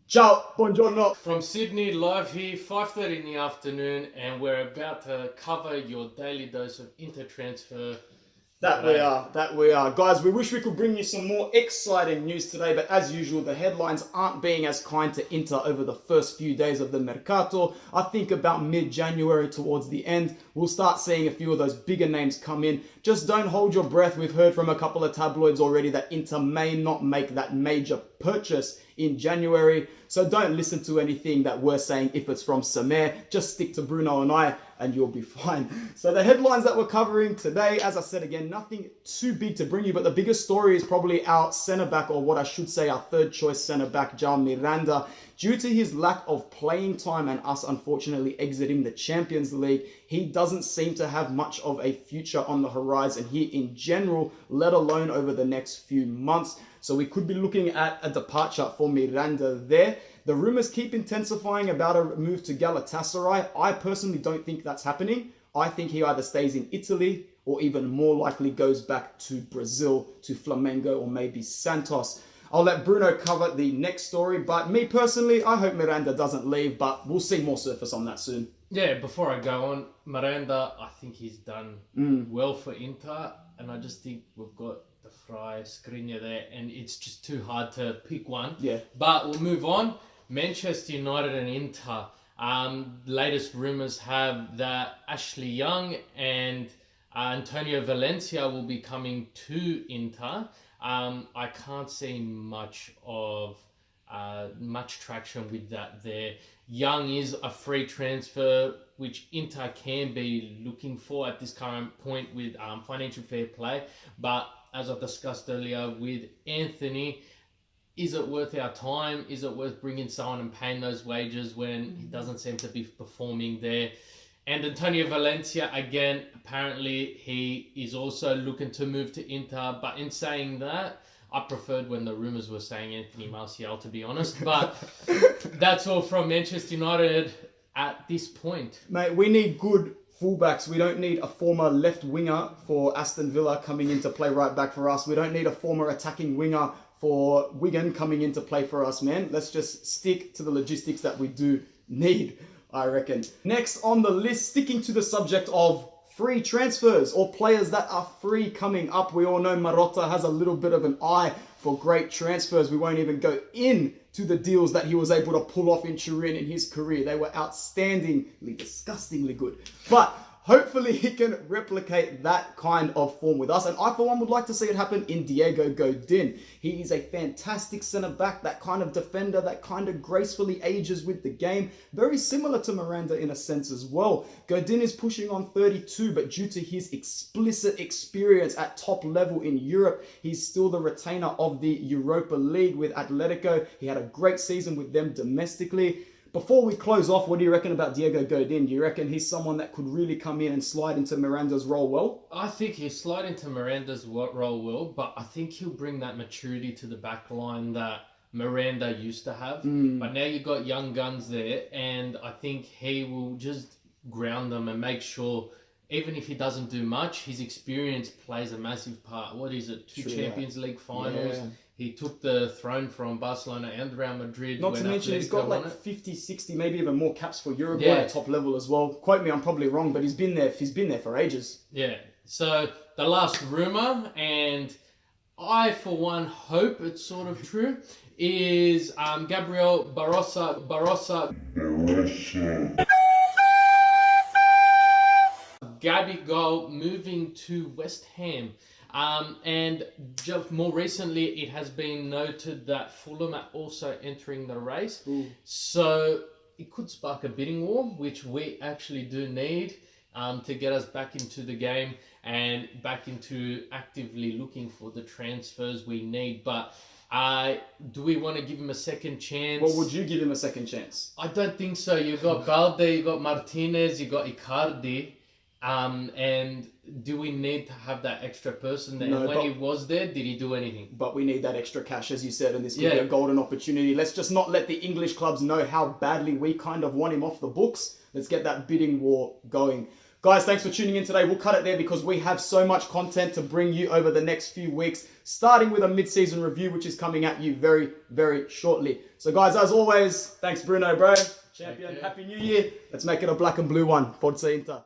Ciao, buongiorno. From Sydney, live here, 5:30 in the afternoon, and we're about to cover your daily dose of intertransfer. That we are. Guys, we wish we could bring you some more exciting news today, but as usual, the headlines aren't being as kind to Inter over the first few days of the Mercato. I think about mid-January towards the end, we'll start seeing a few of those bigger names come in. Just don't hold your breath. We've heard from a couple of tabloids already that Inter may not make that major purchase in January. So don't listen to anything that we're saying if it's from Samer. Just stick to Bruno and I and you'll be fine. So the headlines that we're covering today, as I said again, nothing too big to bring you, but the biggest story is probably our centre-back, or what I should say, our third choice centre-back, Miranda. Due to his lack of playing time and us unfortunately exiting the Champions League, he doesn't seem to have much of a future on the horizon here in general, let alone over the next few months. So we could be looking at a departure for Miranda there. The rumours keep intensifying about a move to Galatasaray. I personally don't think that's happening. I think he either stays in Italy or even more likely goes back to Brazil, to Flamengo or maybe Santos. I'll let Bruno cover the next story, but me personally, I hope Miranda doesn't leave, but we'll see more surface on that soon. Yeah, before I go on, Miranda, I think he's done well for Inter, and I just think we've got the Fry, Skriniar there, and it's just too hard to pick one. Yeah. But we'll move on. Manchester United and Inter. Latest rumours have that Ashley Young and Antonio Valencia will be coming to Inter. I can't see much traction with that there. Young is a free transfer, which Inter can be looking for at this current point with financial fair play. But as I discussed earlier with Anthony, is it worth our time? Is it worth bringing someone and paying those wages when he doesn't seem to be performing there? And Antonio Valencia, again, apparently he is also looking to move to Inter. But in saying that, I preferred when the rumours were saying Anthony Marzio, to be honest. But that's all from Manchester United at this point. Mate, we need good fullbacks. We don't need a former left winger for Aston Villa coming in to play right back for us. We don't need a former attacking winger for Wigan coming in to play for us, man. Let's just stick to the logistics that we do need, I reckon. Next on the list, sticking to the subject of free transfers or players that are free coming up. We all know Marotta has a little bit of an eye for great transfers. We won't even go into the deals that he was able to pull off in Turin in his career. They were outstandingly, disgustingly good. But hopefully he can replicate that kind of form with us. And I, for one, would like to see it happen in Diego Godin. He is a fantastic centre-back, that kind of defender that kind of gracefully ages with the game. Very similar to Miranda in a sense as well. Godin is pushing on 32, but due to his explicit experience at top level in Europe, he's still the retainer of the Europa League with Atletico. He had a great season with them domestically. Before we close off, what do you reckon about Diego Godin? Do you reckon he's someone that could really come in and slide into Miranda's role well? I think he'll slide into Miranda's role well, but I think he'll bring that maturity to the back line that Miranda used to have. But now you've got young guns there, and I think he will just ground them and make sure, even if he doesn't do much, his experience plays a massive part. What is it? Two Champions League finals. Yeah. He took the throne from Barcelona and Real Madrid. Not to mention he's got like 50, 60, maybe even more caps for Uruguay at top level as well. Quote me, I'm probably wrong, but he's been there for ages. Yeah. So the last rumour, and I for one hope it's sort of true, is Gabriel Barrosa. Gabigol moving to West Ham. And just more recently, it has been noted that Fulham are also entering the race. So it could spark a bidding war, which we actually do need to get us back into the game and back into actively looking for the transfers we need. But do we want to give him a second chance? What would you give him a second chance? I don't think so. You've got Balde, you've got Martinez, you've got Icardi. And do we need to have that extra person there? No, when he was there, did he do anything? But we need that extra cash, as you said, and this could be a golden opportunity. Let's just not let the English clubs know how badly we kind of want him off the books. Let's get that bidding war going. Guys, thanks for tuning in today. We'll cut it there because we have so much content to bring you over the next few weeks, starting with a mid-season review, which is coming at you very, very shortly. So guys, as always, thanks Bruno, bro. Champion, Happy New Year. Let's make it a black and blue one. Forza Inter.